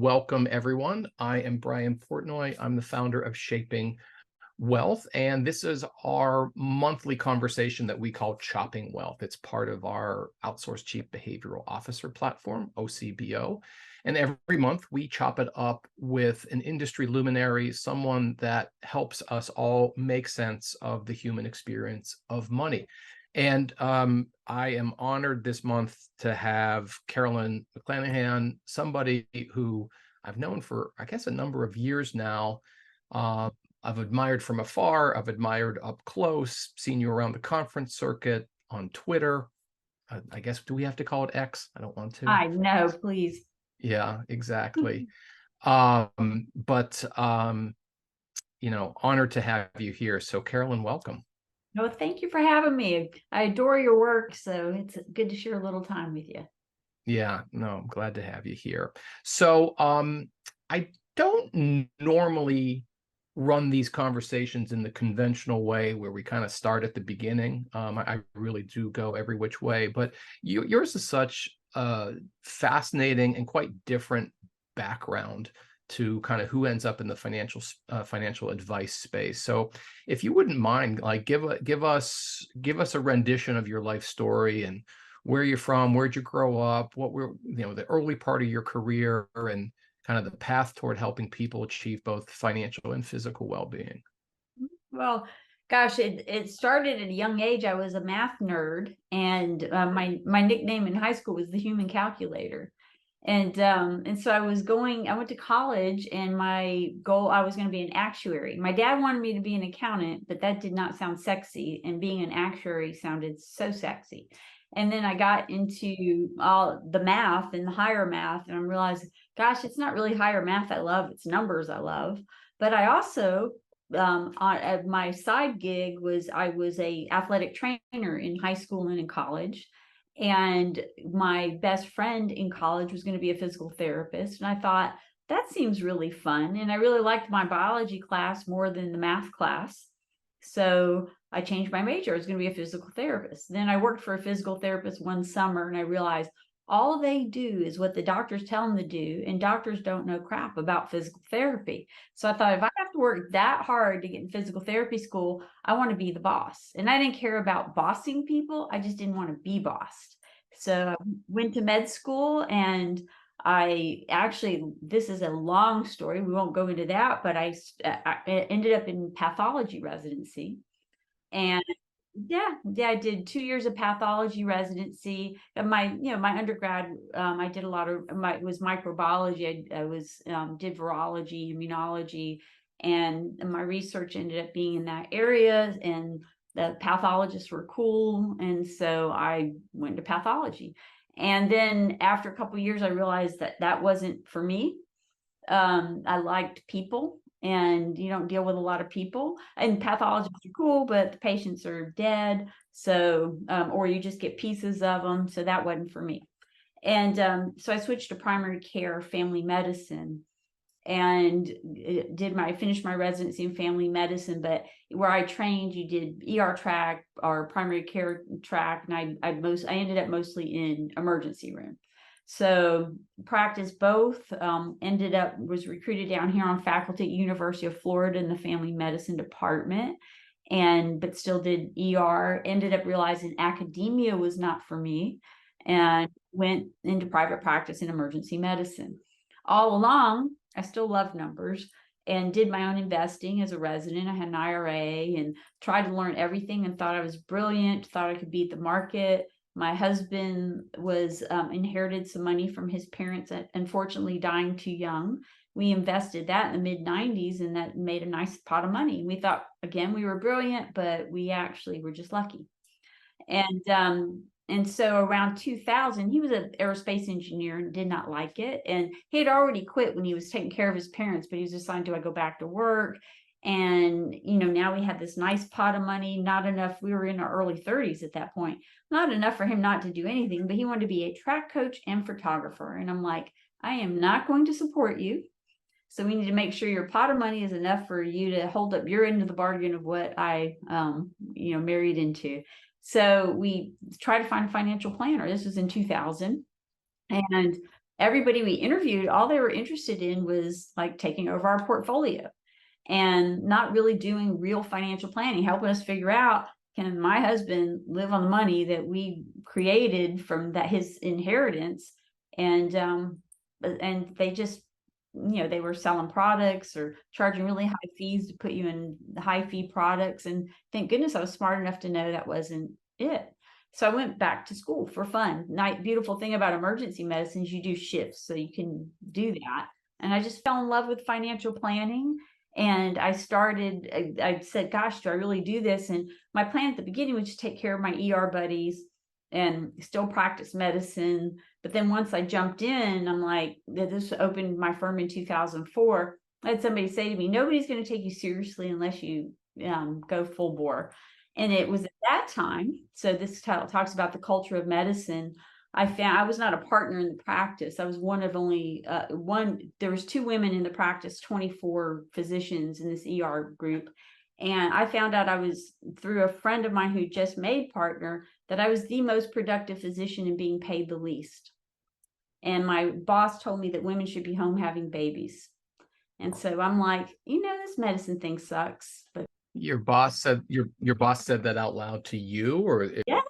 Welcome, everyone. I am Brian Portnoy. I'm the founder of Shaping Wealth, and this is our monthly conversation that we call Chopping Wealth. It's part of our Outsourced Chief Behavioral Officer platform, OCBO. And every month we chop it up with an industry luminary, someone that helps us all make sense of the human experience of money. And I am honored this month to have Carolyn McClanahan, somebody who I've known for, I guess, a number of years now. I've admired from afar, I've admired up close, seen you around the conference circuit, on Twitter. I guess, do we have to call it X? I don't want to. I know, please. Yeah, exactly. But honored to have you here. So Carolyn, welcome. No, thank you for having me. I adore your work, so it's good to share a little time with you. Yeah, no, I'm glad to have you here. So I don't normally run these conversations in the conventional way where we kind of start at the beginning. I really do go every which way, but yours is such a fascinating and quite different background to kind of who ends up in the financial advice space. So if you wouldn't mind, like give us a rendition of your life story and where you're from, where'd you grow up, what were the early part of your career, and kind of the path toward helping people achieve both financial and physical well-being. Well, gosh, it started at a young age. I was a math nerd, and my nickname in high school was the human calculator. And so I went to college, and my goal, I was going to be an actuary. My dad wanted me to be an accountant, but that did not sound sexy. And being an actuary sounded so sexy. And then I got into all the math and the higher math, and I realized, gosh, it's not really higher math I love, it's numbers I love. But I also, my side gig I was a athletic trainer in high school and in college. And my best friend in college was going to be a physical therapist. And I thought, that seems really fun. And I really liked my biology class more than the math class. So I changed my major. I was going to be a physical therapist. Then I worked for a physical therapist one summer, and I realized all they do is what the doctors tell them to do, and doctors don't know crap about physical therapy. So I thought, if I have to work that hard to get in physical therapy school, I want to be the boss. And I didn't care about bossing people. I just didn't want to be bossed. So I went to med school, and this is a long story, we won't go into that, but I ended up in pathology residency. And I did 2 years of pathology residency. My undergrad, I did a lot of it was microbiology. I did virology, immunology, and my research ended up being in that area, and the pathologists were cool, and so I went to pathology. And then after a couple of years, I realized that wasn't for me. I liked people, and you don't deal with a lot of people. And pathologists are cool, but the patients are dead. So, or you just get pieces of them. So that wasn't for me. And so I switched to primary care, family medicine, and finished my residency in family medicine. But where I trained, you did ER track or primary care track, and I ended up mostly in emergency room. So practiced both, was recruited down here on faculty at University of Florida in the family medicine department, but still did ER, ended up realizing academia was not for me, and went into private practice in emergency medicine. All along, I still love numbers, and did my own investing as a resident. I had an IRA and tried to learn everything, and thought I was brilliant, thought I could beat the market. My husband inherited some money from his parents, unfortunately dying too young. We invested that in the mid-90s, and that made a nice pot of money. We thought, again, we were brilliant, but we actually were just lucky. And so around 2000, he was an aerospace engineer and did not like it. And he had already quit when he was taking care of his parents, but he was deciding, do I go back to work? And, now we had this nice pot of money, not enough. We were in our early 30s at that point, not enough for him not to do anything, but he wanted to be a track coach and photographer. And I'm like, I am not going to support you. So we need to make sure your pot of money is enough for you to hold up your end of the bargain of what I, married into. So we tried to find a financial planner. This was in 2000. And everybody we interviewed, all they were interested in was like taking over our portfolio and not really doing real financial planning, helping us figure out, can my husband live on the money that we created from that his inheritance? And they just, they were selling products or charging really high fees to put you in the high fee products. And thank goodness I was smart enough to know that wasn't it. So I went back to school for fun. Beautiful thing about emergency medicine is you do shifts, so you can do that. And I just fell in love with financial planning. And I said, gosh, do I really do this? And my plan at the beginning was to take care of my ER buddies and still practice medicine. But then once I jumped in, I'm like, this opened my firm in 2004. I had somebody say to me, nobody's going to take you seriously unless you go full bore. And it was at that time, so this title talks about the culture of medicine. I found I was not a partner in the practice. I was one of only one. There was 2 women in the practice, 24 physicians in this ER group. And I found out I was, through a friend of mine who just made partner, that I was the most productive physician and being paid the least. And my boss told me that women should be home having babies. And so I'm like, this medicine thing sucks. But Your boss said that out loud to you, or yeah,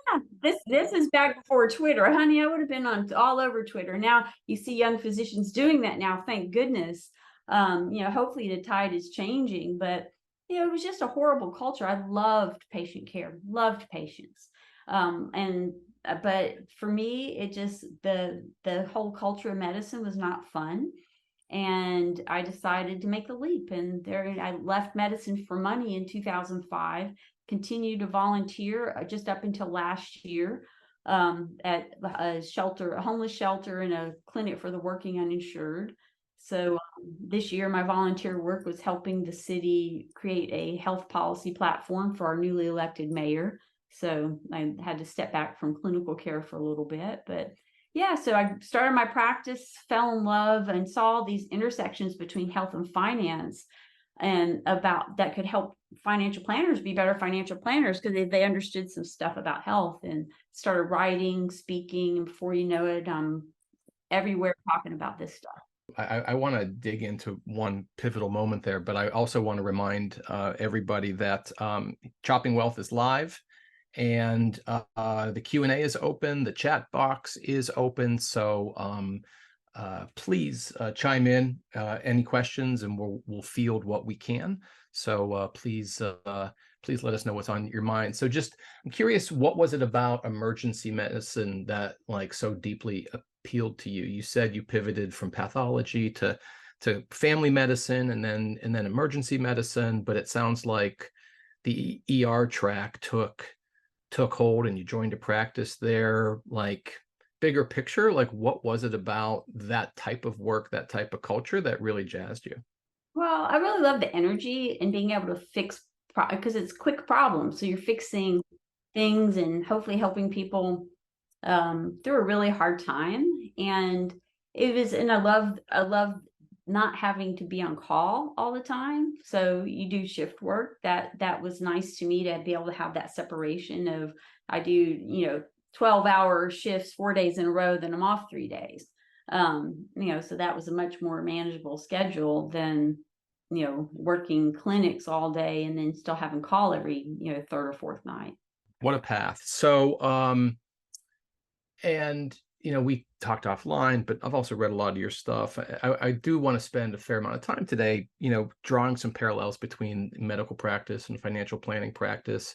this is back before Twitter, honey. I would have been on all over Twitter. Now you see young physicians doing that now, thank goodness. Hopefully the tide is changing, but it was just a horrible culture. I loved patient care, loved patients. But for me, it just, the whole culture of medicine was not fun. And I decided to make the leap. And I left medicine for money in 2005, continued to volunteer just up until last year at a homeless shelter, and a clinic for the working uninsured. So this year, my volunteer work was helping the city create a health policy platform for our newly elected mayor. So I had to step back from clinical care for a little bit, but yeah, so I started my practice, fell in love, and saw these intersections between health and finance, and about that could help financial planners be better financial planners because they understood some stuff about health, and started writing, speaking, and before you know it, I'm everywhere talking about this stuff. I want to dig into one pivotal moment there, but I also want to remind everybody that Chopping Wealth is live. And the Q&A is open, the chat box is open, so please chime in any questions, and we'll field what we can. So please let us know what's on your mind. So I'm curious, what was it about emergency medicine that so deeply appealed to you? You said you pivoted from pathology to family medicine and then emergency medicine, but it sounds like the ER track took hold and you joined a practice there. Bigger picture, what was it about that type of work, that type of culture, that really jazzed you? Well, I really love the energy and being able to fix because it's quick problems. So you're fixing things and hopefully helping people through a really hard time. And I love not having to be on call all the time. So you do shift work. That was nice to me, to be able to have that separation of, I do 12-hour shifts 4 days in a row, then I'm off 3 days. So that was a much more manageable schedule than working clinics all day and then still having call every 3rd or 4th night. What a path. So and we talked offline, but I've also read a lot of your stuff. I do want to spend a fair amount of time today, drawing some parallels between medical practice and financial planning practice.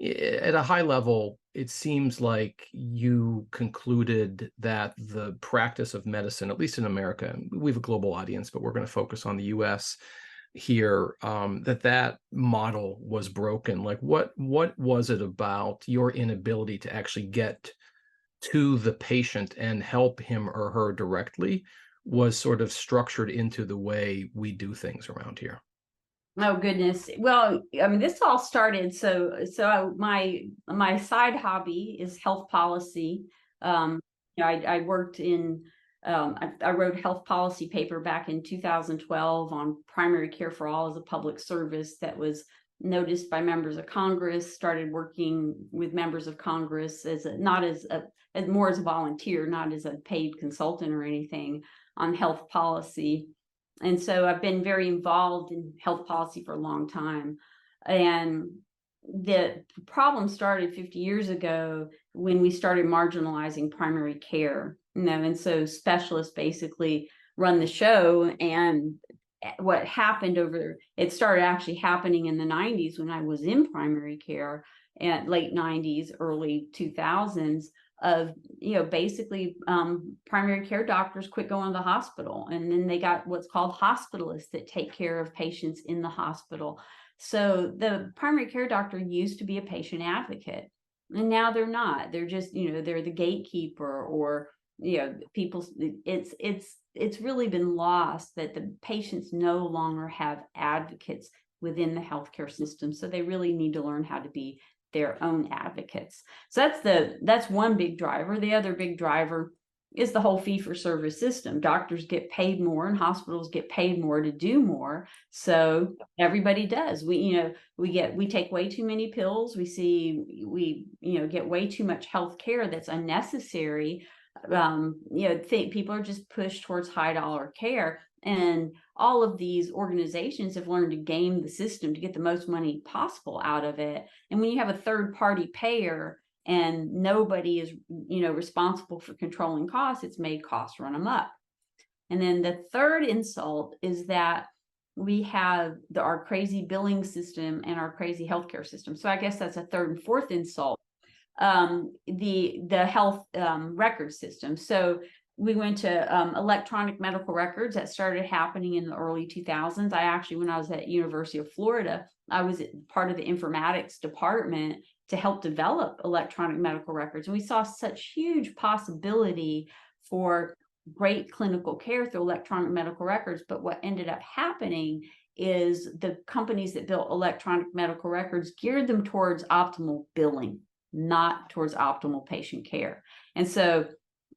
At a high level, it seems like you concluded that the practice of medicine, at least in America, we have a global audience, but we're going to focus on the US here, that model was broken. What was it about your inability to actually get to the patient and help him or her directly was sort of structured into the way we do things around here? Oh goodness. Well, I mean, this all started. My side hobby is health policy. I worked in, I wrote a health policy paper back in 2012 on primary care for all as a public service that was noticed by members of Congress, started working with members of Congress as more as a volunteer, not as a paid consultant or anything, on health policy. And so I've been very involved in health policy for a long time. And the problem started 50 years ago when we started marginalizing primary care. And so specialists basically run the show. And what happened it started actually happening in the 90s when I was in primary care, at late 90s, early 2000s, of basically primary care doctors quit going to the hospital, and then they got what's called hospitalists that take care of patients in the hospital. So the primary care doctor used to be a patient advocate, and now they're not. They're just they're the gatekeeper, or people. It's really been lost that the patients no longer have advocates within the healthcare system. So they really need to learn how to be their own advocates. So that's one big driver. The other big driver is the whole fee-for-service system. Doctors get paid more and hospitals get paid more to do more. So everybody does. We take way too many pills. We get way too much health care that's unnecessary. People are just pushed towards high dollar care, and all of these organizations have learned to game the system to get the most money possible out of it. And when you have a third party payer and nobody is responsible for controlling costs, it's made costs run them up. And then the third insult is that we have our crazy billing system and our crazy healthcare system. So I guess that's a third and fourth insult. The health record system. So we went to electronic medical records. That started happening in the early 2000s. When I was at University of Florida, I was part of the informatics department to help develop electronic medical records. And we saw such huge possibility for great clinical care through electronic medical records. But what ended up happening is the companies that built electronic medical records geared them towards optimal billing, not towards optimal patient care. And so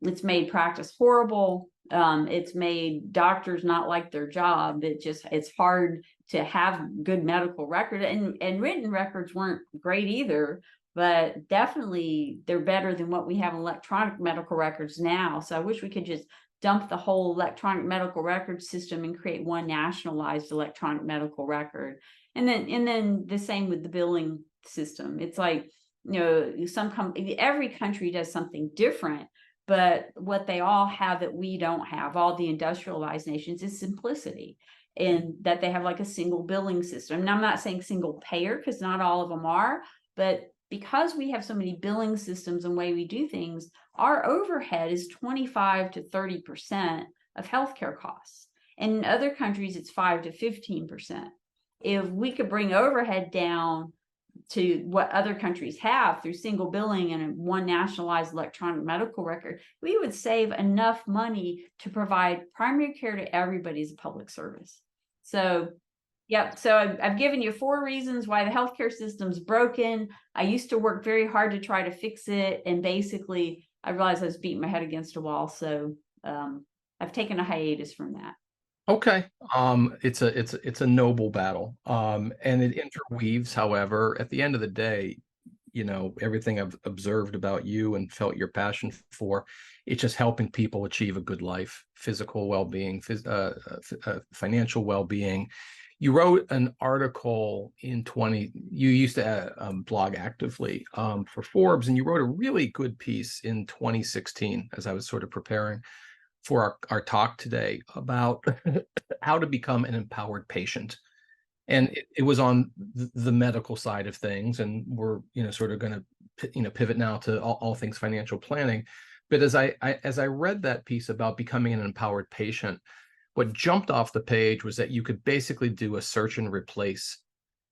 it's made practice horrible. It's made doctors not like their job. It's hard to have good medical record, and written records weren't great either, but definitely they're better than what we have in electronic medical records now. So I wish we could just dump the whole electronic medical record system and create one nationalized electronic medical record. And then the same with the billing system. It's like, every country does something different, but what they all have that we don't have, all the industrialized nations, is simplicity, and that they have like a single billing system. And I'm not saying single payer, because not all of them are, but because we have so many billing systems and way we do things, our overhead is 25 to 30% of healthcare costs. And in other countries, it's 5 to 15%. If we could bring overhead down to what other countries have through single billing and one nationalized electronic medical record, we would save enough money to provide primary care to everybody as a public service. So, yep. So I've given you 4 reasons why the healthcare system's broken. I used to work very hard to try to fix it, and basically I realized I was beating my head against a wall. So I've taken a hiatus from that. Okay. It's a noble battle. And it interweaves, however, at the end of the day, everything I've observed about you and felt your passion for, it's just helping people achieve a good life, physical well-being, financial well-being. You wrote an article you used to blog actively for Forbes, and you wrote a really good piece in 2016 as I was sort of preparing for our talk today about how to become an empowered patient. And it was on the medical side of things, and we're sort of going to pivot now to all things financial planning. But as I read that piece about becoming an empowered patient, what jumped off the page was that you could basically do a search and replace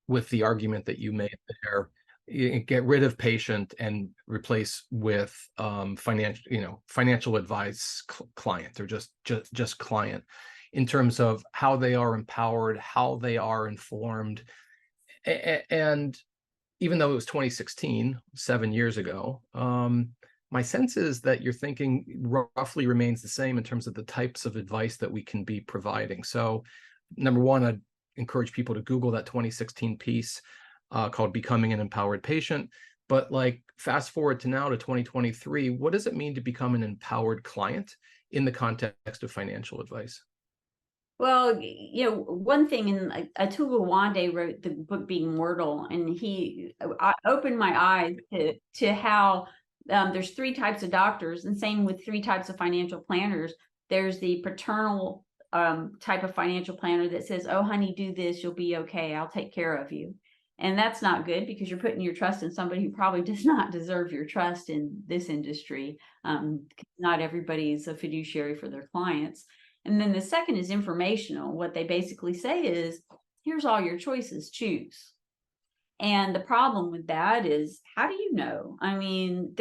with the argument that you made there. You get rid of patient and replace with financial advice client, or just client, in terms of how they are empowered, how they are informed. And even though it was 2016, 7 years ago, my sense is that your thinking roughly remains the same in terms of the types of advice that we can be providing. So number one, I'd encourage people to Google that 2016 piece. called Becoming an Empowered Patient. But like fast forward to now to 2023, what does it mean to become an empowered client in the context of financial advice? Well, one thing, and Atul Gawande wrote the book Being Mortal, and I opened my eyes to how there's three types of doctors, and same with three types of financial planners. There's the paternal type of financial planner that says, "Oh, honey, do this, you'll be okay. I'll take care of you." And that's not good, because you're putting your trust in somebody who probably does not deserve your trust in this industry. Not everybody is a fiduciary for their clients. And then the second is informational. What they basically say is, here's all your choices, choose. And the problem with that is, how do you know? I mean,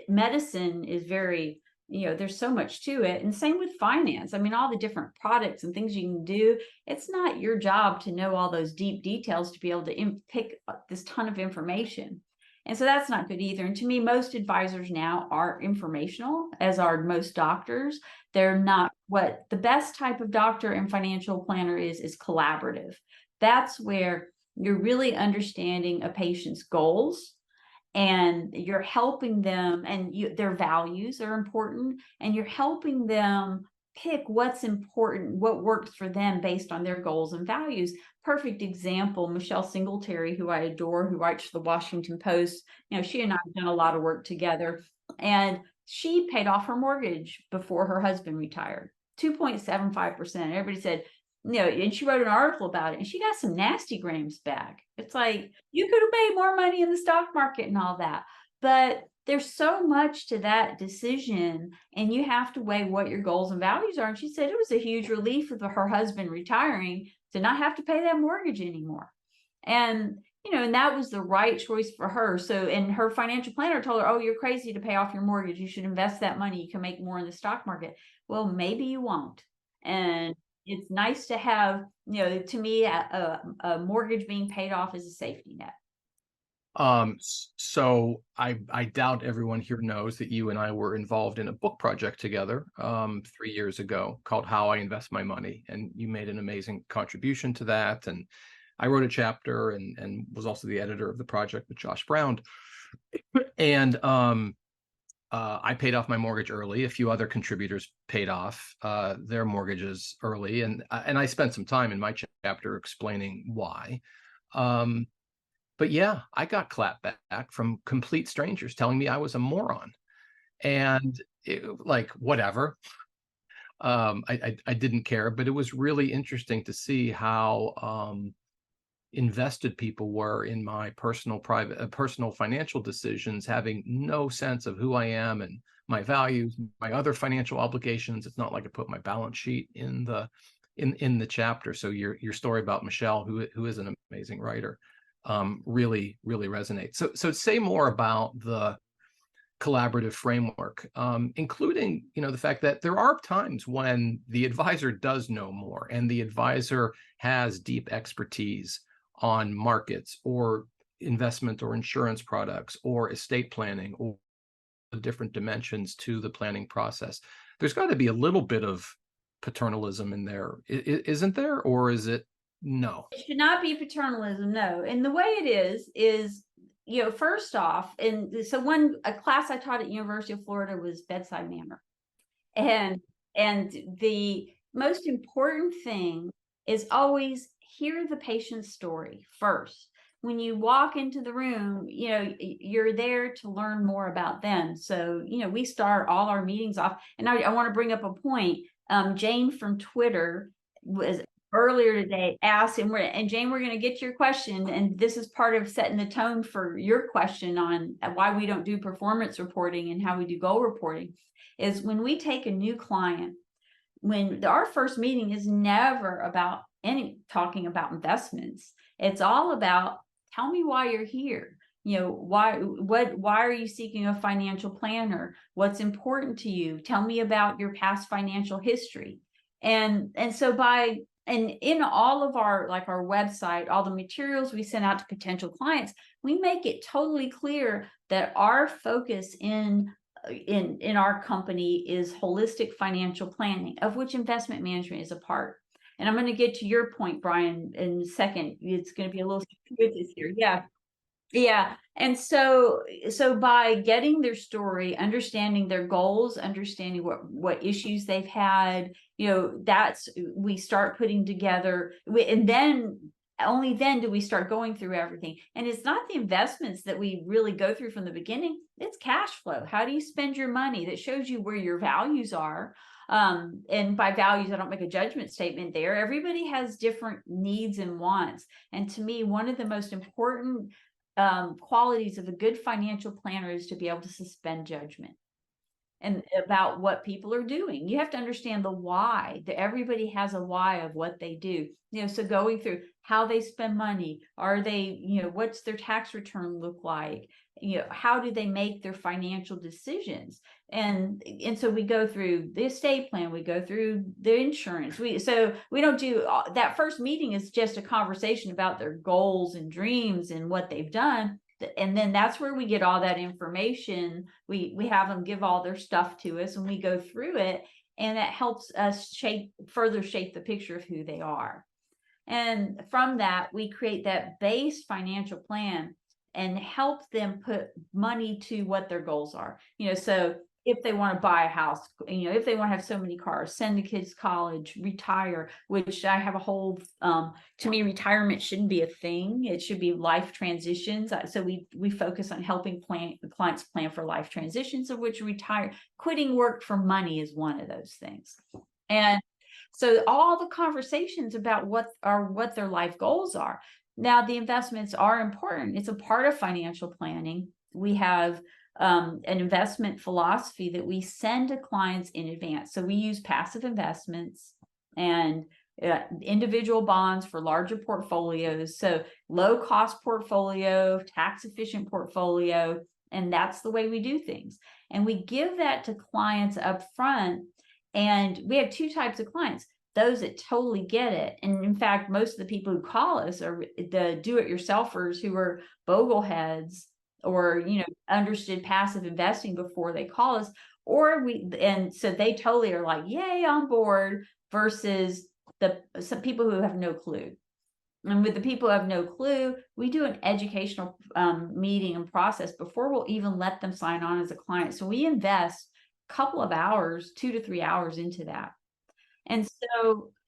medicine is very, there's so much to it. And same with finance. I mean, all the different products and things you can do. It's not your job to know all those deep details to be able to pick this ton of information. And so that's not good either. And to me, most advisors now are informational, as are most doctors. They're not. What the best type of doctor and financial planner is collaborative. That's where you're really understanding a patient's goals, and you're helping them, and their values are important, and you're helping them pick what's important, what works for them based on their goals and values. Perfect example, Michelle Singletary, who I adore, who writes for the Washington Post. She and I have done a lot of work together, and she paid off her mortgage before her husband retired, 2.75%. Everybody said, and she wrote an article about it, and she got some nasty grams back. It's like, you could have made more money in the stock market and all that, but there's so much to that decision, and you have to weigh what your goals and values are. And she said it was a huge relief of her husband retiring to not have to pay that mortgage anymore. And, and that was the right choice for her. So, and her financial planner told her, "Oh, you're crazy to pay off your mortgage. You should invest that money. You can make more in the stock market." Well, maybe you won't. And it's nice to have, to me, a mortgage being paid off is a safety net. So I doubt everyone here knows that you and I were involved in a book project together 3 years ago called How I Invest My Money, and you made an amazing contribution to that. And I wrote a chapter and was also the editor of the project with Josh Brown. And I paid off my mortgage early. A few other contributors paid off their mortgages early, and I spent some time in my chapter explaining why. But yeah, I got clapped back from complete strangers telling me I was a moron, and whatever. I didn't care, but it was really interesting to see how invested people were in my personal financial decisions, having no sense of who I am and my values, my other financial obligations. It's not like I put my balance sheet in the chapter. So your story about Michelle, who is an amazing writer, really resonates. So say more about the collaborative framework, including the fact that there are times when the advisor does know more, and the advisor has deep expertise on markets or investment or insurance products or estate planning or different dimensions to the planning process. There's got to be a little bit of paternalism in there, isn't there? Or is it no? It should not be paternalism, no. And the way it is, first off, and so a class I taught at University of Florida was bedside manner. And the most important thing is always hear the patient's story first. When you walk into the room, you're there to learn more about them. So, we start all our meetings off, and I want to bring up a point. Jane from Twitter was earlier today asked, and Jane, we're going to get to your question, and this is part of setting the tone for your question on why we don't do performance reporting and how we do goal reporting, is when we take a new client, our first meeting is never about talking about investments. It's all about, tell me why you're here. Why are you seeking a financial planner? What's important to you? Tell me about your past financial history. And so in all of our website, all the materials we send out to potential clients, we make it totally clear that our focus in our company is holistic financial planning, of which investment management is a part. And I'm going to get to your point, Brian, in a second. It's going to be a little intuitive here. Yeah. Yeah. And so by getting their story, understanding their goals, understanding what issues they've had, that's, we start putting together, and then only then do we start going through everything. And it's not the investments that we really go through from the beginning. It's cash flow. How do you spend your money? That shows you where your values are. And by values, I don't make a judgment statement there. Everybody has different needs and wants. And to me, one of the most important qualities of a good financial planner is to be able to suspend judgment and about what people are doing. You have to understand the why. Everybody has a why of what they do. So going through how they spend money, are they, what's their tax return look like? How do they make their financial decisions? And so we go through the estate plan, we go through the insurance. So we don't do that. First meeting is just a conversation about their goals and dreams and what they've done. And then that's where we get all that information. We have them give all their stuff to us, and we go through it, and that helps us further shape the picture of who they are. And from that, we create that base financial plan and help them put money to what their goals are. So if they want to buy a house, if they want to have so many cars, send the kids to college, retire, which I have a whole, to me, retirement shouldn't be a thing. It should be life transitions. So we focus on helping clients plan for life transitions, of which quitting work for money is one of those things. And so all the conversations about what their life goals are. Now, the investments are important. It's a part of financial planning. We have an investment philosophy that we send to clients in advance. So we use passive investments and individual bonds for larger portfolios. So low cost portfolio, tax efficient portfolio, and that's the way we do things. And we give that to clients up front. And we have two types of clients: those that totally get it. And in fact, most of the people who call us are the do-it-yourselfers who are bogleheads or, understood passive investing before they call us, and so they totally are like, yay, on board, versus some people who have no clue. And with the people who have no clue, we do an educational meeting and process before we'll even let them sign on as a client. So we invest a couple of hours, 2 to 3 hours into that. And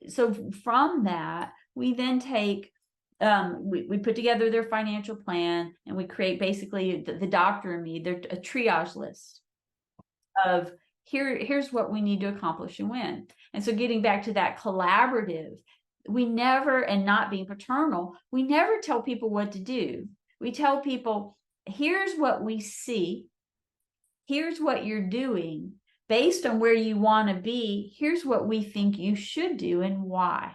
so from that, we then take, we put together their financial plan, and we create basically the doctor and me, they're a triage list of here's what we need to accomplish and when. And so getting back to that collaborative, we never, and not being paternal, we never tell people what to do. We tell people, here's what we see, here's what you're doing. Based on where you want to be, here's what we think you should do and why.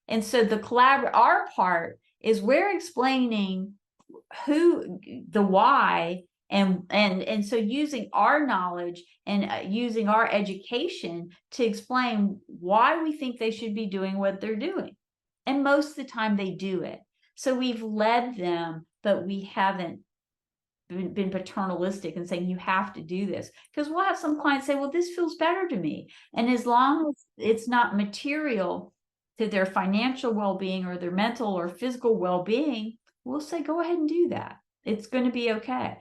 And so our part is we're explaining the why, and so using our knowledge and using our education to explain why we think they should be doing what they're doing. And most of the time they do it. So we've led them, but we haven't been paternalistic and saying you have to do this, because we'll have some clients say, well, this feels better to me, and as long as it's not material to their financial well-being or their mental or physical well-being, we'll say go ahead and do that. It's going to be okay.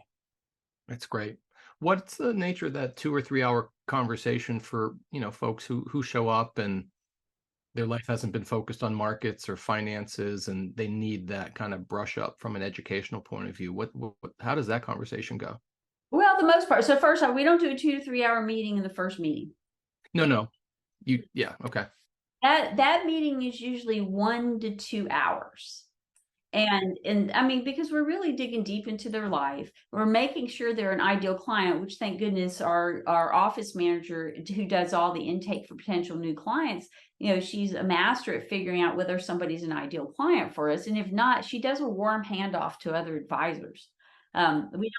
That's great. What's the nature of that 2 or 3 hour conversation for folks who show up and their life hasn't been focused on markets or finances, and they need that kind of brush up from an educational point of view? How does that conversation go? Well, the most part. So first off, we don't do a 2 to 3 hour meeting in the first meeting. No. Yeah. Okay. That meeting is usually 1 to 2 hours. And I mean, because we're really digging deep into their life, we're making sure they're an ideal client, which thank goodness our office manager who does all the intake for potential new clients, she's a master at figuring out whether somebody's an ideal client for us. And if not, she does a warm handoff to other advisors. We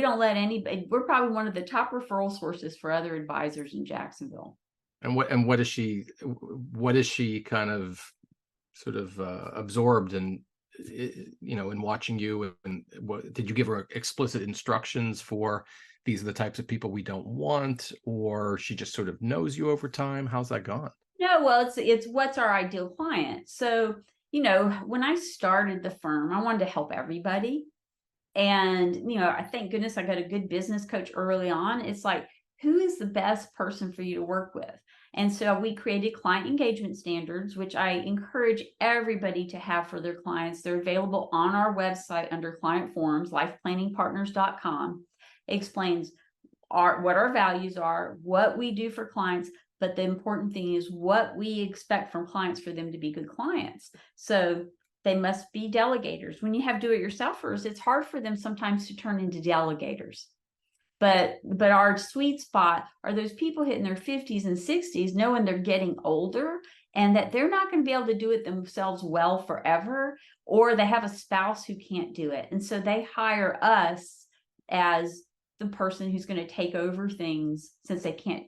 don't let anybody, we're probably one of the top referral sources for other advisors in Jacksonville. And what is she kind of sort of absorbed in watching you? And what did you give her explicit instructions for? These are the types of people we don't want, or she just sort of knows you over time? How's that gone? No, well, it's what's our ideal client. So when I started the firm, I wanted to help everybody. And, I thank goodness I got a good business coach early on. It's like, who is the best person for you to work with? And so we created client engagement standards, which I encourage everybody to have for their clients. They're available on our website under client forums, lifeplanningpartners.com. It explains what our values are, what we do for clients, but the important thing is what we expect from clients for them to be good clients. So they must be delegators. When you have do-it-yourselfers, it's hard for them sometimes to turn into delegators. But our sweet spot are those people hitting their 50s and 60s, knowing they're getting older and that they're not going to be able to do it themselves well forever, or they have a spouse who can't do it. And so they hire us as the person who's going to take over things, since they can't,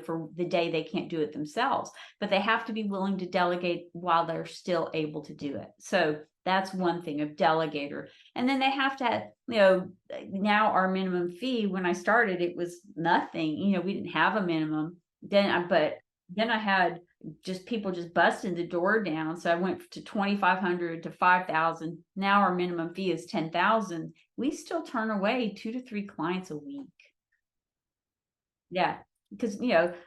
for the day they can't do it themselves, but they have to be willing to delegate while they're still able to do it. So that's one thing, of delegator. And then they have to, now our minimum fee, when I started, it was nothing, we didn't have a minimum then, I had just people just busting the door down. So I went to 2,500 to 5,000. Now our minimum fee is 10,000. We still turn away 2 to 3 clients a week. Yeah, because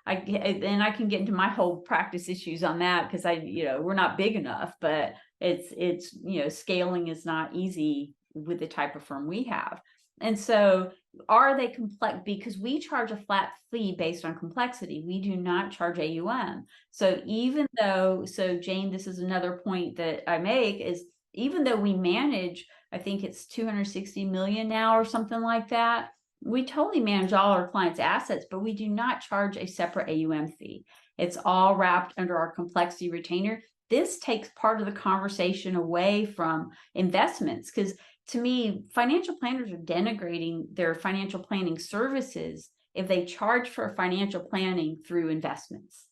I can get into my whole practice issues on that, because we're not big enough, but it's scaling is not easy with the type of firm we have. And so are they complex? Because we charge a flat fee based on complexity. We do not charge AUM. So Jane, this is another point that I make, is even though we manage, I think it's 260 million now or something like that, we totally manage all our clients' assets, but we do not charge a separate AUM fee. It's all wrapped under our complexity retainer. This takes part of the conversation away from investments, because to me, financial planners are denigrating their financial planning services if they charge for financial planning through investments.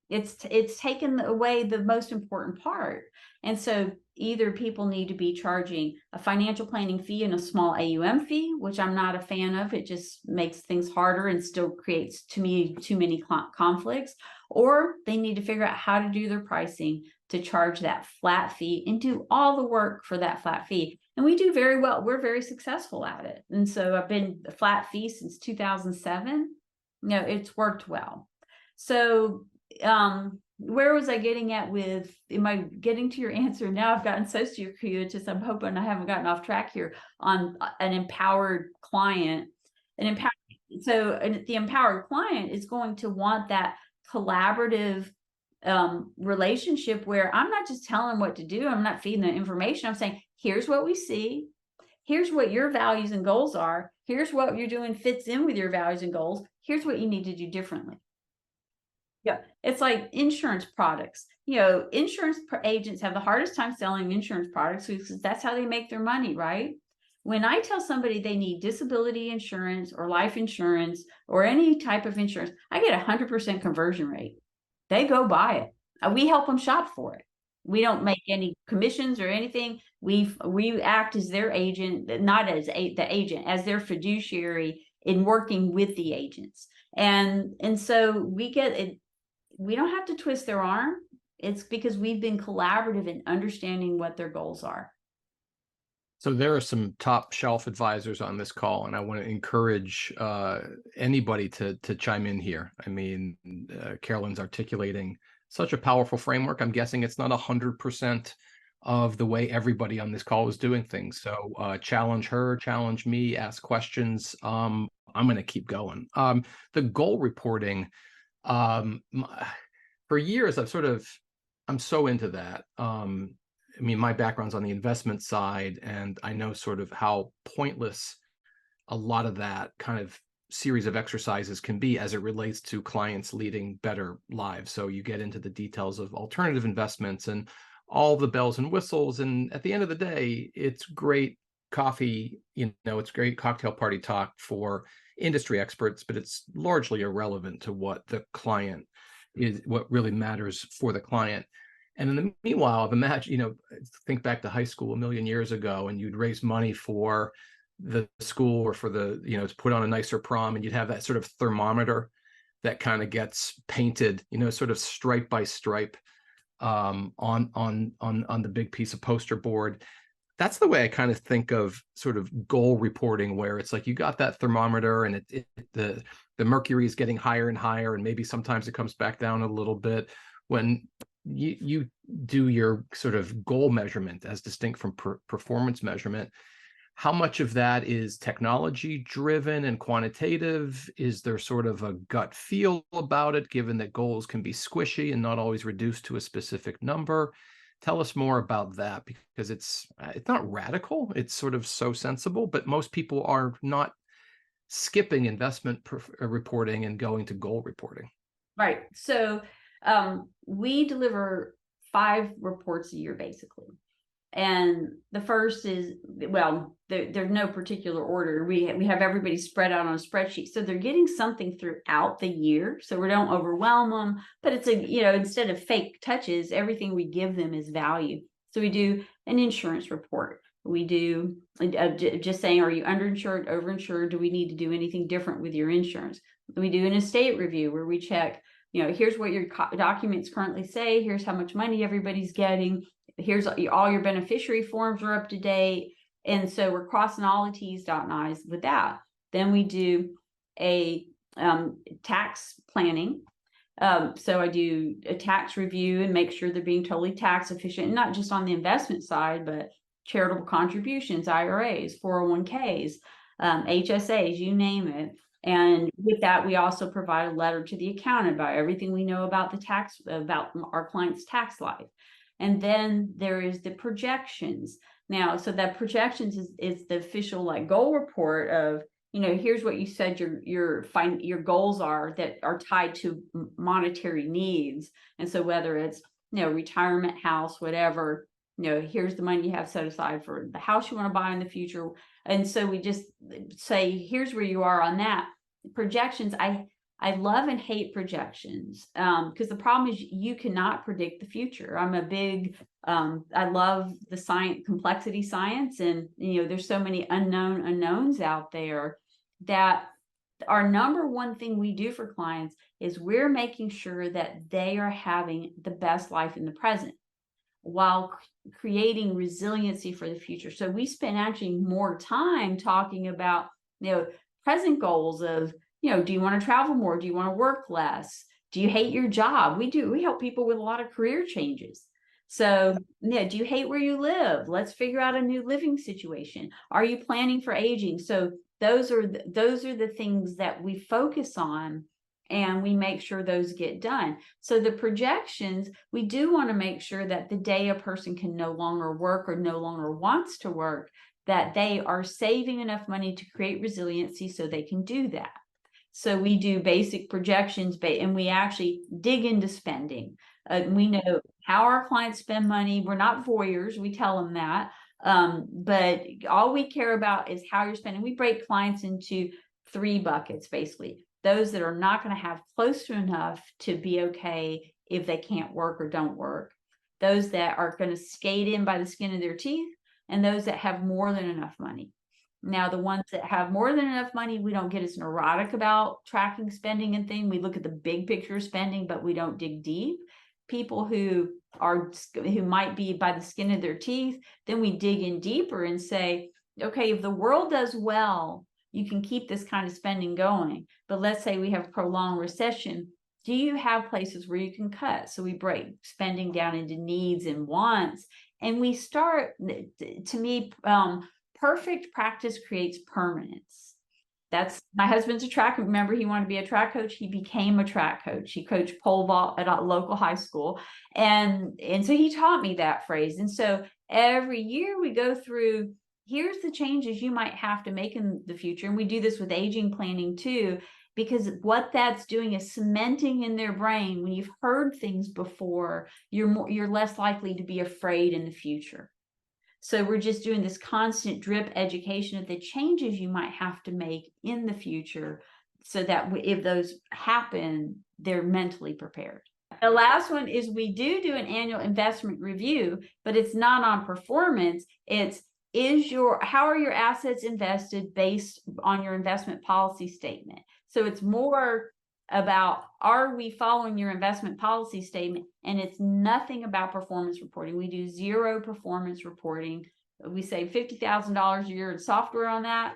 It's taken away the most important part. And so either people need to be charging a financial planning fee and a small AUM fee, which I'm not a fan of. It just makes things harder and still creates, to me, too many conflicts. Or they need to figure out how to do their pricing to charge that flat fee and do all the work for that flat fee. And we do very well. We're very successful at it. And so I've been a flat fee since 2007. It's worked well. So where was I getting at with, am I getting to your answer now? I've gotten so circuitous. I'm hoping I haven't gotten off track here on an empowered client. So the empowered client is going to want that collaborative relationship where I'm not just telling them what to do. I'm not feeding the information. I'm saying, here's what we see. Here's what your values and goals are. Here's what you're doing fits in with your values and goals. Here's what you need to do differently. Yeah, it's like insurance products. Insurance agents have the hardest time selling insurance products because that's how they make their money, right? When I tell somebody they need disability insurance or life insurance or any type of insurance, I get 100% conversion rate. They go buy it. We help them shop for it. We don't make any commissions or anything. We act as their agent, not as the agent, as their fiduciary in working with the agents. And so we get it. We don't have to twist their arm. It's because we've been collaborative in understanding what their goals are. So there are some top shelf advisors on this call, and I want to encourage anybody to chime in here. I mean, Carolyn's articulating such a powerful framework. I'm guessing it's not 100% of the way everybody on this call is doing things. So challenge her, challenge me, ask questions. I'm going to keep going. The goal reporting, for years, I'm so into that. I mean, my background's on the investment side, and I know sort of how pointless a lot of that kind of series of exercises can be as it relates to clients leading better lives. So you get into the details of alternative investments and all the bells and whistles. And at the end of the day, it's great coffee, it's great cocktail party talk for industry experts, but it's largely irrelevant to what the client is, what really matters for the client. And in the meanwhile, I've imagined, think back to high school a million years ago, and you'd raise money for the school or for the, to put on a nicer prom, and you'd have that sort of thermometer that kind of gets painted, sort of stripe by stripe on the big piece of poster board. That's the way I kind of think of sort of goal reporting, where it's like you got that thermometer and the mercury is getting higher and higher, and maybe sometimes it comes back down a little bit. When you do your sort of goal measurement as distinct from performance measurement, how much of that is technology driven and quantitative? Is there sort of a gut feel about it, given that goals can be squishy and not always reduced to a specific number? Tell us more about that, because it's not radical. It's sort of so sensible, but most people are not skipping investment reporting and going to goal reporting. Right. So we deliver 5 reports a year, basically. And the first is, well, there's no particular order. We have everybody spread out on a spreadsheet, so they're getting something throughout the year. So we don't overwhelm them, but it's instead of fake touches, everything we give them is value. So we do an insurance report. We do just saying, are you underinsured, overinsured? Do we need to do anything different with your insurance? We do an estate review where we check, here's what your documents currently say. Here's how much money everybody's getting. Here's all your beneficiary forms are up to date. And so we're crossing all the T's, dotting I's with that. Then we do a tax planning. So I do a tax review and make sure they're being totally tax efficient, and not just on the investment side, but charitable contributions, IRAs, 401ks, HSAs, you name it. And with that, we also provide a letter to the accountant about everything we know about about our client's tax life. And then there is the projections. Now, so that projections is the official goal report of, here's what you said your goals are that are tied to monetary needs. And so whether it's, retirement, house, whatever, here's the money you have set aside for the house you want to buy in the future. And so we just say, here's where you are on that. Projections, I love and hate projections because the problem is you cannot predict the future. I'm a big, I love the science, complexity science, and there's so many unknowns out there that our number one thing we do for clients is we're making sure that they are having the best life in the present while creating resiliency for the future. So we spend actually more time talking about, present goals of, do you want to travel more? Do you want to work less? Do you hate your job? We help people with a lot of career changes. So, do you hate where you live? Let's figure out a new living situation. Are you planning for aging? So those are the things that we focus on, and we make sure those get done. So the projections, we do want to make sure that the day a person can no longer work or no longer wants to work, that they are saving enough money to create resiliency so they can do that. So we do basic projections, and we actually dig into spending. We know how our clients spend money. We're not voyeurs. We tell them that. But all we care about is how you're spending. We break clients into 3 buckets, basically. Those that are not going to have close to enough to be okay if they can't work or don't work. Those that are going to skate in by the skin of their teeth, and those that have more than enough money. Now, the ones that have more than enough money, we don't get as neurotic about tracking spending and things. We look at the big picture of spending, but we don't dig deep. People who might be by the skin of their teeth, then we dig in deeper and say, okay, if the world does well, you can keep this kind of spending going. But let's say we have prolonged recession. Do you have places where you can cut? So we break spending down into needs and wants. And we start, to me, perfect practice creates permanence. That's my husband's a track. Remember, he wanted to be a track coach. He became a track coach. He coached pole vault at a local high school. And so he taught me that phrase. And so every year we go through, here's the changes you might have to make in the future. And we do this with aging planning too, because what that's doing is cementing in their brain. When you've heard things before, you're less likely to be afraid in the future. So we're just doing this constant drip education of the changes you might have to make in the future so that if those happen, they're mentally prepared. The last one is we do an annual investment review, but it's not on performance. It's how are your assets invested based on your investment policy statement? So it's more about, are we following your investment policy statement? And it's nothing about performance reporting. We do zero performance reporting. We save $50,000 a year in software on that.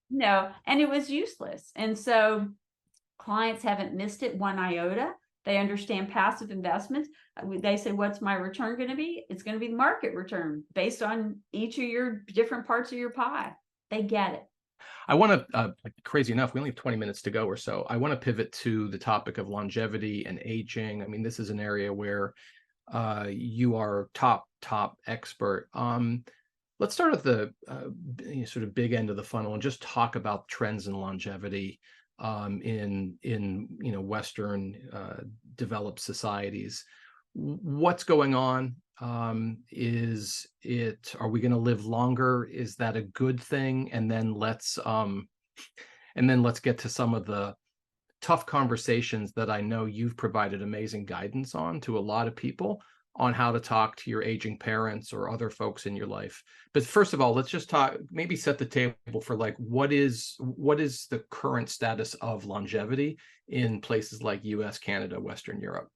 No, and it was useless. And so clients haven't missed it one iota. They understand passive investments. They say, what's my return going to be? It's going to be the market return based on each of your different parts of your pie. They get it. I want to, crazy enough, we only have 20 minutes to go or so. I want to pivot to the topic of longevity and aging. I mean, this is an area where you are top expert. Let's start at the sort of big end of the funnel and just talk about trends in longevity in Western developed societies. What's going on? Are we going to live longer? Is that a good thing? And then let's get to some of the tough conversations that I know you've provided amazing guidance on to a lot of people on how to talk to your aging parents or other folks in your life. But first of all, let's just talk, maybe set the table for like, what is the current status of longevity in places like US, Canada, Western Europe?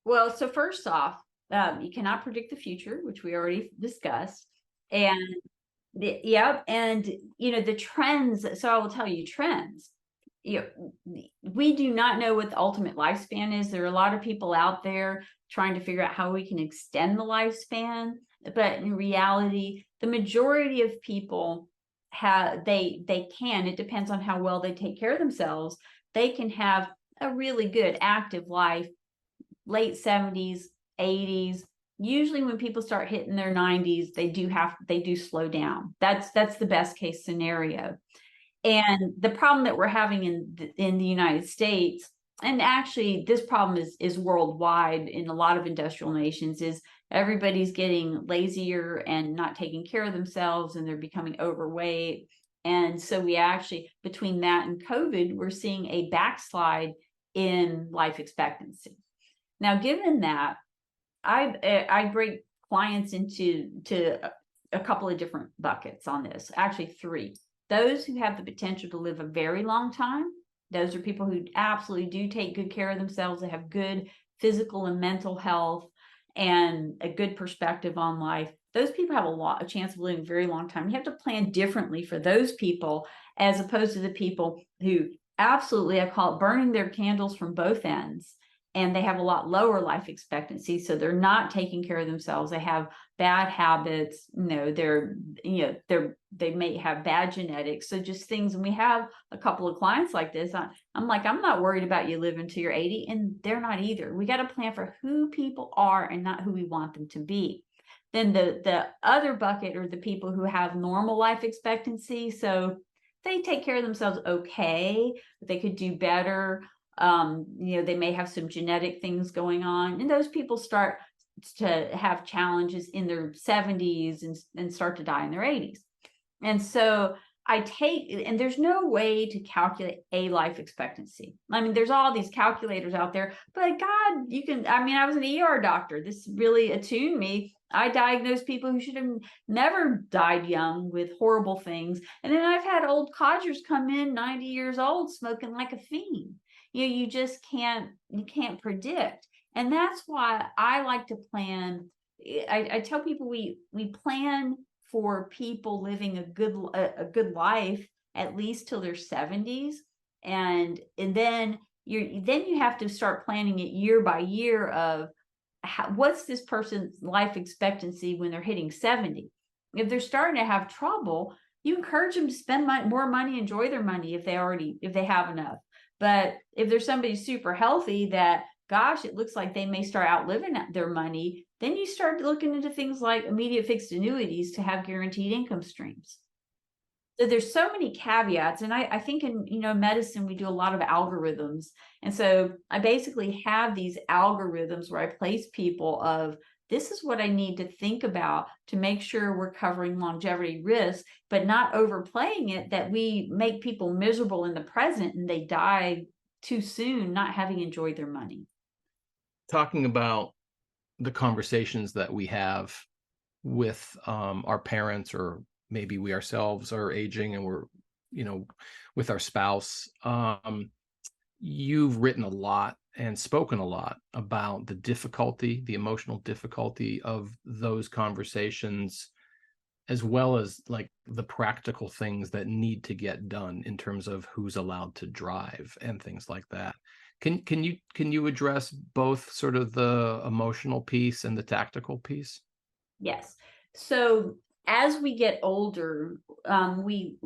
Well, so first off, you cannot predict the future, which we already discussed. And the trends. So I will tell you trends. We do not know what the ultimate lifespan is. There are a lot of people out there trying to figure out how we can extend the lifespan. But in reality, the majority of people they can, it depends on how well they take care of themselves. They can have a really good active life, late 70s, 80s. Usually when people start hitting their 90s, they do slow down. That's the best case scenario. And the problem that we're having in the United States, and actually this problem is worldwide in a lot of industrial nations, is everybody's getting lazier and not taking care of themselves, and they're becoming overweight. And so we actually, between that and COVID, we're seeing a backslide in life expectancy. Now, given that, I break clients into a couple of different buckets on this, actually 3. Those who have the potential to live a very long time. Those are people who absolutely do take good care of themselves. They have good physical and mental health and a good perspective on life. Those people have a chance of living a very long time. You have to plan differently for those people as opposed to the people who absolutely, I call it burning their candles from both ends. And they have a lot lower life expectancy, so they're not taking care of themselves. They have bad habits. They may have bad genetics. So just things. And we have a couple of clients like this. I'm like, I'm not worried about you living till you're 80, and they're not either. We got to plan for who people are and not who we want them to be. Then the other bucket are the people who have normal life expectancy. So they take care of themselves okay, but they could do better. They may have some genetic things going on, and those people start to have challenges in their 70s and start to die in their 80s. And so and there's no way to calculate a life expectancy. I mean, there's all these calculators out there, but God, I was an ER doctor. This really attuned me. I diagnosed people who should have never died young with horrible things. And then I've had old codgers come in 90 years old smoking like a fiend. You just can't predict. And that's why I like to plan. I tell people we plan for people living a good life at least till their 70s, and then you have to start planning it year by year of what's this person's life expectancy when they're hitting 70. If they're starting to have trouble, you encourage them to spend more money, enjoy their money if they have enough. But if there's somebody super healthy that, gosh, it looks like they may start outliving their money, then you start looking into things like immediate fixed annuities to have guaranteed income streams. So there's so many caveats. And I think in medicine, we do a lot of algorithms. And so I basically have these algorithms where I place people of, this is what I need to think about to make sure we're covering longevity risk, but not overplaying it that we make people miserable in the present and they die too soon, not having enjoyed their money. Talking about the conversations that we have with our parents, or maybe we ourselves are aging and we're with our spouse. You've written a lot and spoken a lot about the emotional difficulty of those conversations, as well as like the practical things that need to get done in terms of who's allowed to drive and things like that. Can you address both sort of the emotional piece and the tactical piece? Yes. So as we get older, we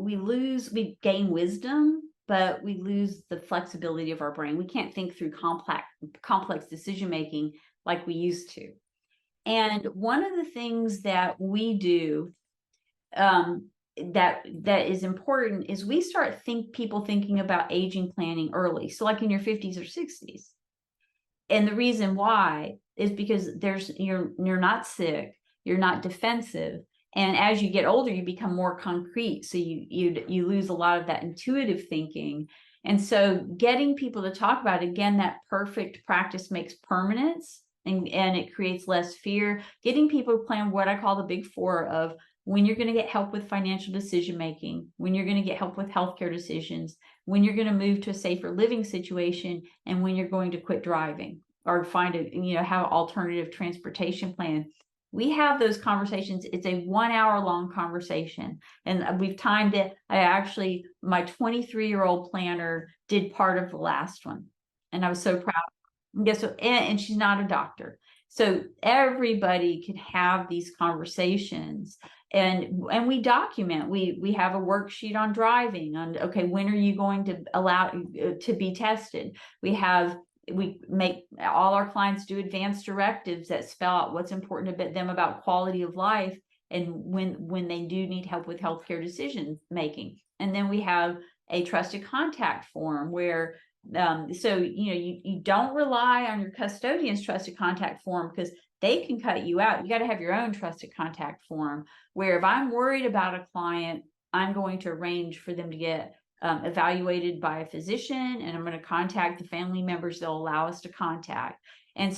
gain wisdom, but we lose the flexibility of our brain. We can't think through complex decision making like we used to. And one of the things that we do that is important is we start people thinking about aging planning early. So like in your 50s or 60s. And the reason why is because you're not sick, you're not defensive, and as you get older you become more concrete, so you lose a lot of that intuitive thinking. And so getting people to talk about, again, that perfect practice makes permanence, and it creates less fear. Getting people to plan what I call the big four of when you're going to get help with financial decision making, when you're going to get help with healthcare decisions, when you're going to move to a safer living situation, and when you're going to quit driving or have an alternative transportation plan. We have those conversations. It's a 1 hour long conversation, and we've timed it. My 23-year-old planner did part of the last one, and I was so proud. And she's not a doctor. So everybody can have these conversations, and we document. We have a worksheet on driving, on, okay, when are you going to allow to be tested? We make all our clients do advanced directives that spell out what's important to them about quality of life, and when they do need help with healthcare decision making. And then we have a trusted contact form where so you don't rely on your custodian's trusted contact form, because they can cut you out. You got to have your own trusted contact form, where if I'm worried about a client, I'm going to arrange for them to get evaluated by a physician, and I'm going to contact the family members they'll allow us to contact. And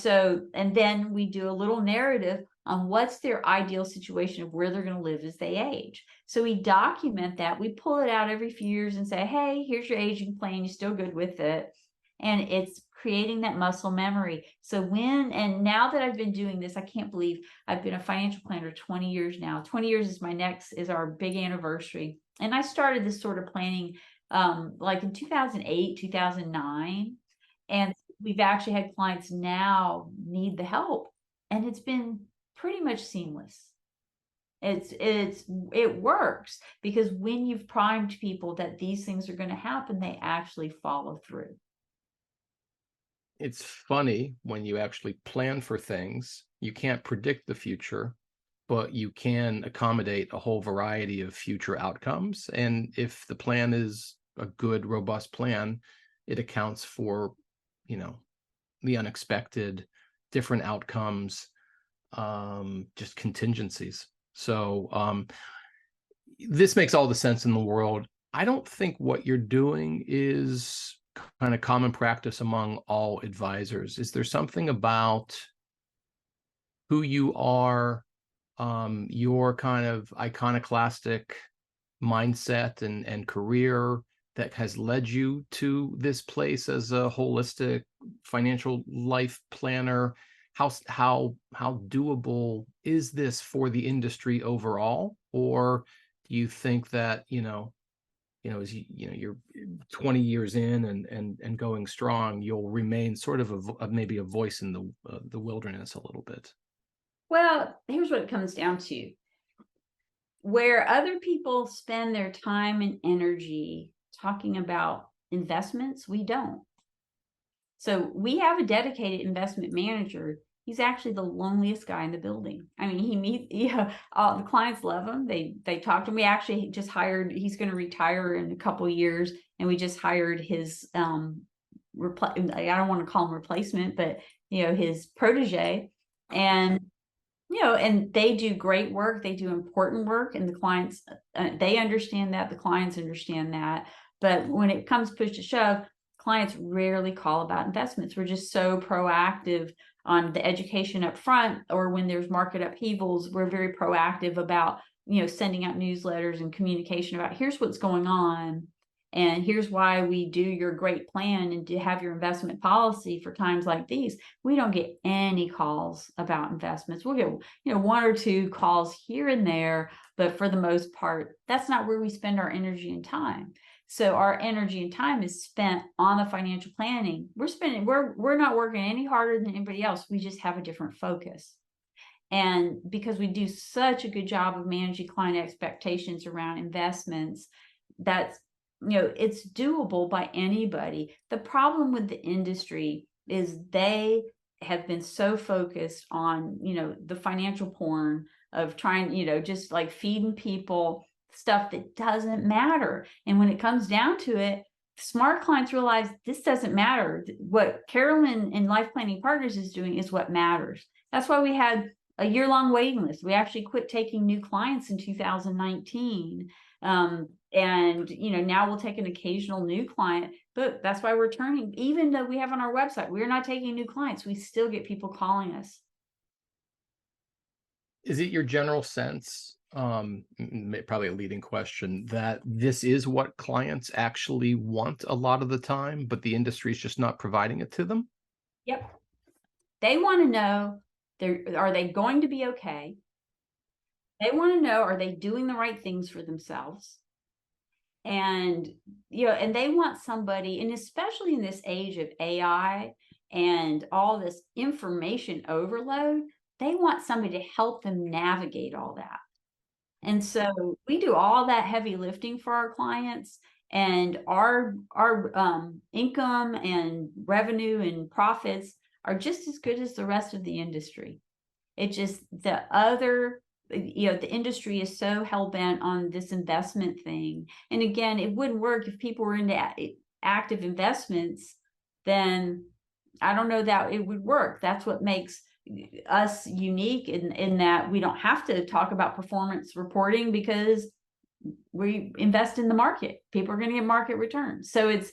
then we do a little narrative on what's their ideal situation of where they're going to live as they age. So we document that. We pull it out every few years and say, hey, here's your aging plan. You still good with it? And it's creating that muscle memory. And now that I've been doing this, I can't believe I've been a financial planner 20 years now. 20 years is our big anniversary. And I started this sort of planning like in 2008, 2009. And we've actually had clients now need the help, and it's been pretty much seamless. It works, because when you've primed people that these things are going to happen, they actually follow through. It's funny, when you actually plan for things, you can't predict the future, but you can accommodate a whole variety of future outcomes. And if the plan is a good, robust plan, it accounts for, the unexpected, different outcomes, just contingencies. So this makes all the sense in the world. I don't think what you're doing is kind of common practice among all advisors. Is there something about who you are, your kind of iconoclastic mindset and career, that has led you to this place as a holistic financial life planner? How doable is this for the industry overall? Or do you think that as you're 20 years in and going strong, you'll remain sort of maybe a voice in the wilderness a little bit? Well, here's what it comes down to. Where other people spend their time and energy talking about investments, we don't. So we have a dedicated investment manager. He's actually the loneliest guy in the building. I mean, all the clients love him. They talk to him. We actually just hired, he's going to retire in a couple of years, and we just hired his I don't want to call him replacement, but his protege. And and they do great work. They do important work, and the clients, they understand that. The clients understand that. But when it comes push to shove, clients rarely call about investments. We're just so proactive on the education up front, or when there's market upheavals, we're very proactive about sending out newsletters and communication about here's what's going on. And here's why we do your great plan and to have your investment policy for times like these. We don't get any calls about investments. We'll get, one or two calls here and there, but for the most part, that's not where we spend our energy and time. So our energy and time is spent on the financial planning. We're not working any harder than anybody else. We just have a different focus. And because we do such a good job of managing client expectations around investments, that's it's doable by anybody. The problem with the industry is they have been so focused on, the financial porn of trying, just like feeding people stuff that doesn't matter. And when it comes down to it, smart clients realize this doesn't matter. What Carolyn and Life Planning Partners is doing is what matters. That's why we had a year-long waiting list. We actually quit taking new clients in 2019. And now we'll take an occasional new client, but that's why we're turning, even though we have on our website, we're not taking new clients, we still get people calling us. Is it your general sense, probably a leading question, that this is what clients actually want a lot of the time, but the industry is just not providing it to them? Yep. They want to know, are they going to be okay? They want to know, are they doing the right things for themselves? And, and they want somebody, and especially in this age of AI and all this information overload, they want somebody to help them navigate all that. And so we do all that heavy lifting for our clients, and our income and revenue and profits are just as good as the rest of the industry. It just, the industry is so hell-bent on this investment thing. And again, it wouldn't work if people were into active investments, then I don't know that it would work. That's what makes us unique in that we don't have to talk about performance reporting because we invest in the market. People are going to get market returns. So it's,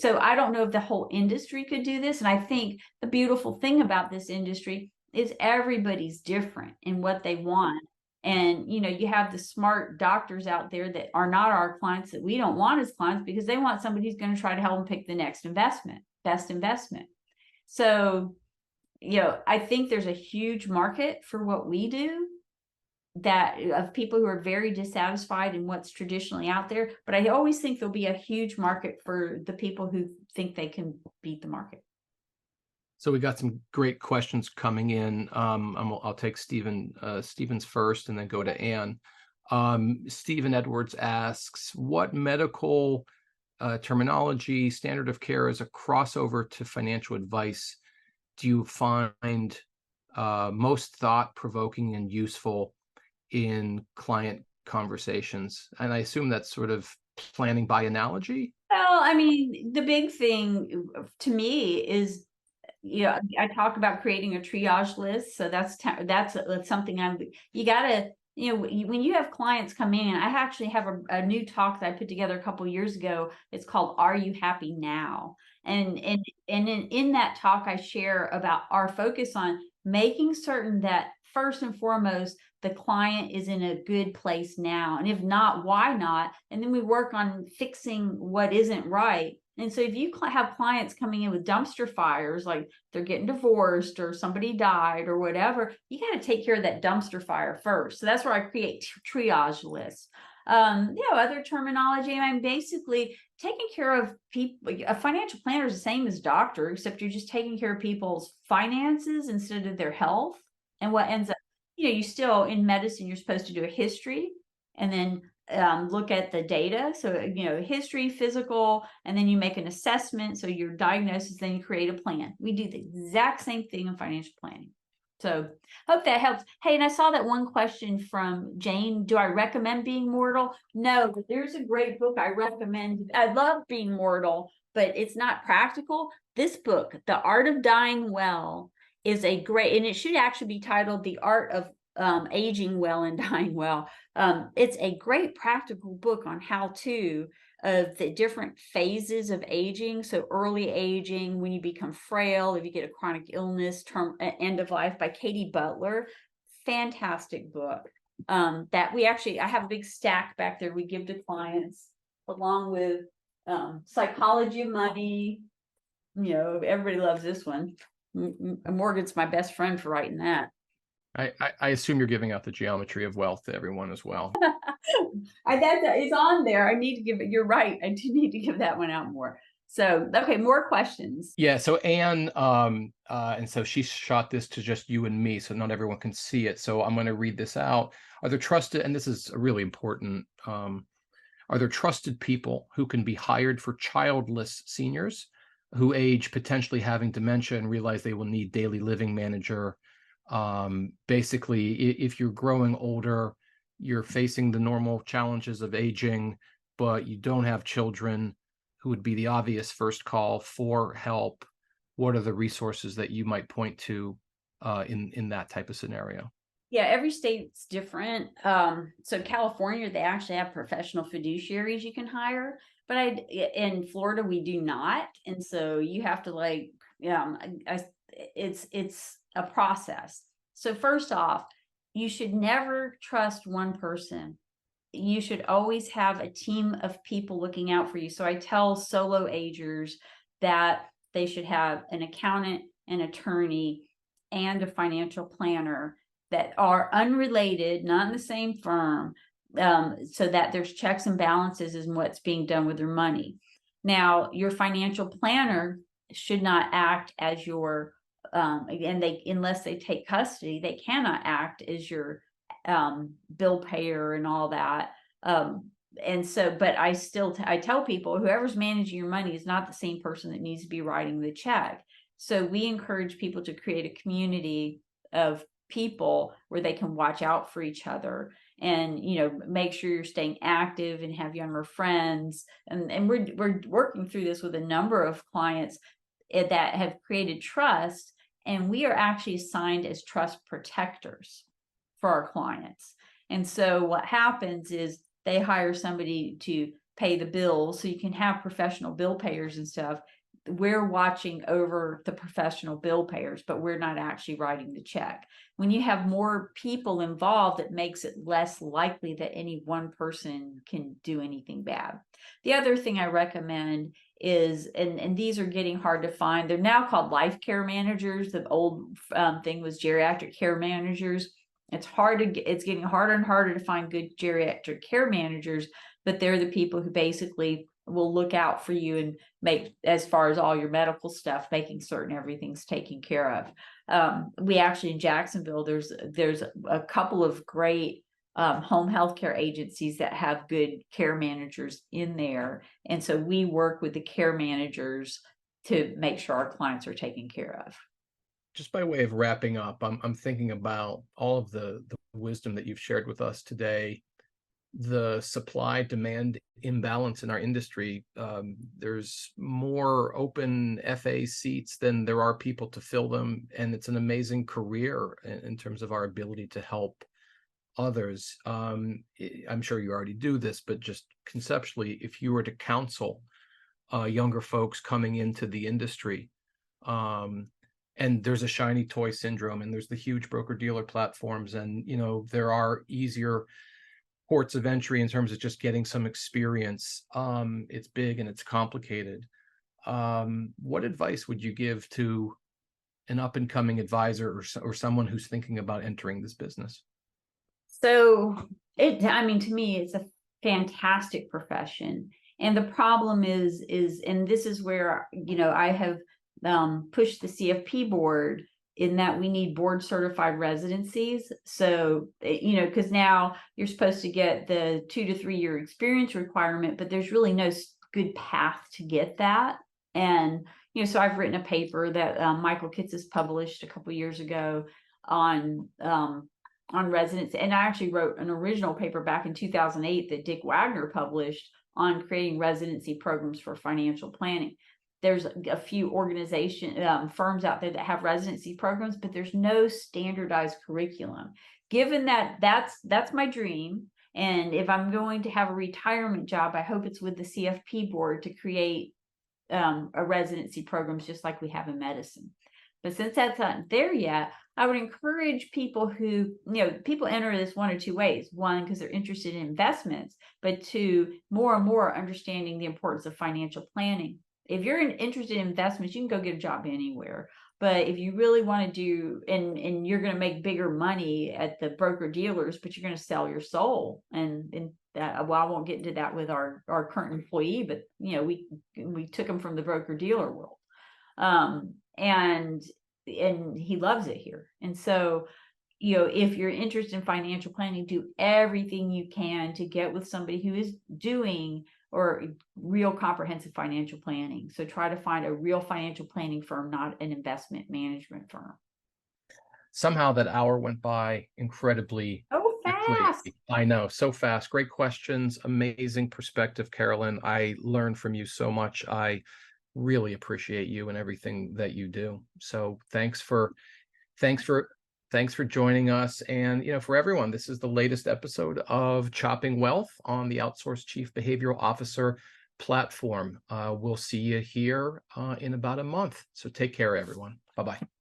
so I don't know if the whole industry could do this. And I think the beautiful thing about this industry is everybody's different in what they want. And, you have the smart doctors out there that are not our clients that we don't want as clients because they want somebody who's going to try to help them pick the next best investment. So, I think there's a huge market for what we do, that of people who are very dissatisfied in what's traditionally out there. But I always think there'll be a huge market for the people who think they can beat the market. So we got some great questions coming in. I'll take Stephen's first and then go to Anne. Stephen Edwards asks, what medical terminology, standard of care as a crossover to financial advice do you find most thought-provoking and useful in client conversations? And I assume that's sort of planning by analogy. Well, I mean, the big thing to me is, I talk about creating a triage list. So that's something you gotta, when you have clients come in, I actually have a new talk that I put together a couple of years ago. It's called Are You Happy Now? And in that talk, I share about our focus on making certain that first and foremost, the client is in a good place now. And if not, why not? And then we work on fixing what isn't right. And so if you have clients coming in with dumpster fires, like they're getting divorced or somebody died or whatever, you got to take care of that dumpster fire first. So that's where I create triage lists. Other terminology, I mean, basically taking care of people. A financial planner is the same as doctor, except you're just taking care of people's finances instead of their health. And what ends up, you still, in medicine, you're supposed to do a history and then look at the data. So, history, physical, and then you make an assessment. So your diagnosis, then you create a plan. We do the exact same thing in financial planning. So hope that helps. Hey, and I saw that one question from Jane. Do I recommend Being Mortal? No, but there's a great book I recommend. I love Being Mortal, but it's not practical. This book, The Art of Dying Well, is a great, and it should actually be titled The Art of Aging Well and Dying Well. It's a great practical book on how to of the different phases of aging. So early aging, when you become frail, if you get a chronic illness, end of life, by Katie Butler. Fantastic book. that I have a big stack back there we give to clients, along with Psychology of Money. Everybody loves this one. Morgan's my best friend for writing that. I assume you're giving out the Geometry of Wealth to everyone as well. It's on there. I need to give it. You're right. I do need to give that one out more. So, okay, more questions. Yeah. So Anne, and so she shot this to just you and me, so not everyone can see it. So I'm going to read this out. Are there trusted, and this is really important, are there trusted people who can be hired for childless seniors who age, potentially having dementia, and realize they will need daily living manager? Basically, if you're growing older, you're facing the normal challenges of aging, but you don't have children, who would be the obvious first call for help. What are the resources that you might point to in that type of scenario? Yeah, every state's different. So California, they actually have professional fiduciaries you can hire, but in Florida we do not, and so you have to it's a process. So first off, you should never trust one person. You should always have a team of people looking out for you. So I tell solo agers that they should have an accountant, an attorney, and a financial planner that are unrelated, not in the same firm, so that there's checks and balances in what's being done with their money. Now, your financial planner should not act as your, unless they take custody, they cannot act as your bill payer and all that. And so, but I tell people, whoever's managing your money is not the same person that needs to be writing the check. So we encourage people to create a community of people where they can watch out for each other, and make sure you're staying active and have younger friends. And we're working through this with a number of clients that have created trust, and we are actually assigned as trust protectors for our clients. And so what happens is they hire somebody to pay the bills, so you can have professional bill payers and stuff. We're watching over the professional bill payers, but we're not actually writing the check. When you have more people involved, it makes it less likely that any one person can do anything bad. The other thing I recommend is, and these are getting hard to find, they're now called life care managers. The old thing was geriatric care managers. It's getting harder and harder to find good geriatric care managers, but they're the people who basically will look out for you and make, as far as all your medical stuff, making certain everything's taken care of. We actually, in Jacksonville, there's a couple of great home health care agencies that have good care managers in there. And so we work with the care managers to make sure our clients are taken care of. Just by way of wrapping up, I'm thinking about all of the wisdom that you've shared with us today. The supply demand imbalance in our industry. There's more open FA seats than there are people to fill them, and it's an amazing career in terms of our ability to help others. I'm sure you already do this, but just conceptually, if you were to counsel younger folks coming into the industry, and there's a shiny toy syndrome, and there's the huge broker-dealer platforms, and there are easier ports of entry in terms of just getting some experience. It's big and it's complicated. What advice would you give to an up-and-coming advisor or someone who's thinking about entering this business? So to me, it's a fantastic profession. And the problem is, and this is where, I have pushed the CFP board, in that we need board certified residencies. So, because now you're supposed to get the 2 to 3 year experience requirement, but there's really no good path to get that. And, so I've written a paper that Michael Kitts published a couple years ago on residency. And I actually wrote an original paper back in 2008 that Dick Wagner published on creating residency programs for financial planning. There's a few firms out there that have residency programs, but there's no standardized curriculum. Given that that's my dream, and if I'm going to have a retirement job, I hope it's with the CFP board to create a residency programs just like we have in medicine. But since that's not there yet, I would encourage people who, people enter this one or two ways. One, because they're interested in investments, but two, more and more understanding the importance of financial planning. If you're interested in investments, you can go get a job anywhere. But if you really want to do, and you're going to make bigger money at the broker dealers, but you're going to sell your soul. And that, well, I won't get into that with our current employee, but we took him from the broker dealer world. And he loves it here. And so, if you're interested in financial planning, do everything you can to get with somebody who is doing or real comprehensive financial planning. So try to find a real financial planning firm, not an investment management firm. Somehow that hour went by incredibly quickly. Fast. I know, so fast. Great questions, amazing perspective, Carolyn. I learned from you so much. I really appreciate you and everything that you do. So thanks for joining us. And for everyone, this is the latest episode of Chopping Wealth on the Outsourced Chief Behavioral Officer platform. We'll see you here in about a month. So take care, everyone. Bye-bye.